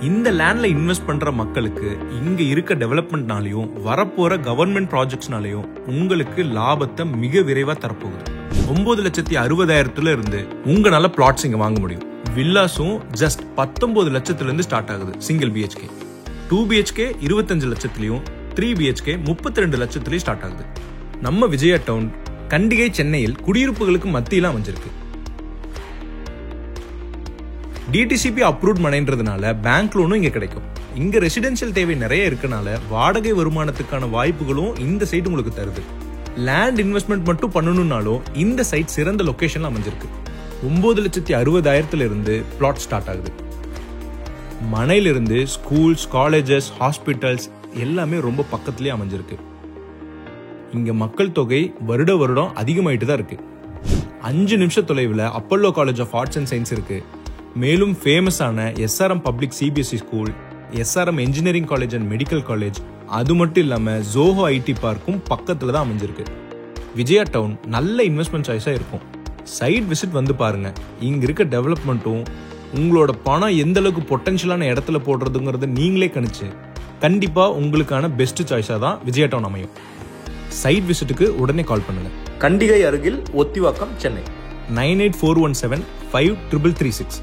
இந்த லேண்ட்ல இன்வெஸ்ட் பண்ற மக்களுக்கு இங்க இருக்க டெவலப்மெண்ட்னாலையும் வரப்போற கவர்மெண்ட் ப்ராஜெக்ட்ஸ்னாலையும் உங்களுக்கு லாபத்தை மிக விரைவா தரப்போகுது. 9,60,000 இருந்து உங்களால பிளாட்ஸ் இங்க வாங்க முடியும். வில்லாஸும் ஜஸ்ட் 19 லட்சத்துல இருந்து ஸ்டார்ட் ஆகுது. சிங்கிள் BHK, 2 BHK 25 லட்சத்திலையும், 3 BHK 32 லட்சத்திலையும் ஸ்டார்ட் ஆகுது. நம்ம விஜயா டவுன் கண்டிகை சென்னையில் குடியிருப்புகளுக்கு மத்தியில அமைஞ்சிருக்கு. DTCP அப்ரூவ்ட் மனைன்றதுனால பேங்க் லோனும் இங்க கிடைக்கும். இங்க ரெசிடென்ஷியல் தேவை நிறைய இருக்கனால வாடகை வருமானத்துக்கான வாய்ப்புகளும் இந்த சைட் உங்களுக்கு தருது. லேண்ட் இன்வெஸ்ட்மெண்ட் மட்டும் பண்ணணும்னாலும் இந்த சைட் சிறந்த லொகேஷன்ல அமைஞ்சிருக்கு. 9,60,000 இருந்து பிளாட் ஸ்டார்ட் ஆகுது. மனையிலிருந்து ஸ்கூல்ஸ், காலேஜஸ், ஹாஸ்பிட்டல்ஸ் எல்லாமே ரொம்ப பக்கத்திலேயே அமைஞ்சிருக்கு. இங்க மக்கள் தொகை வருடம் அதிகமாயிட்டு தான் இருக்கு. 5 நிமிஷ தொலைவில் Apollo college of arts and science இருக்கு. மேலும் ஃபேமஸான SRM public CBSE school, SRM engineering college and medical college, அது மட்டும் இல்லாம ஜோஹோ IT பார்க்கும் பக்கத்துல தான் அமைஞ்சிருக்கு. விஜயா டவுன் நல்ல இன்வெஸ்ட்மெண்ட் சாய்ஸா இருக்கும். சைட் விசிட் வந்து பாருங்க. இங்க இருக்க டெவலப்மெண்ட்டும் உங்களோட பணம் எந்த அளவுக்கு பொட்டன்ஷியலான இடத்துல போடுறதுங்கிறத நீங்களே கணிச்சு கண்டிப்பா உங்களுக்கான பெஸ்ட் சாய்ஸா தான் விஜயா டவுன் அமையும். சைட் விசிட்டுக்கு உடனே கால் பண்ணுங்க. கண்டிகை அருகில் ஒத்திவாக்கம், சென்னை. 9841753336.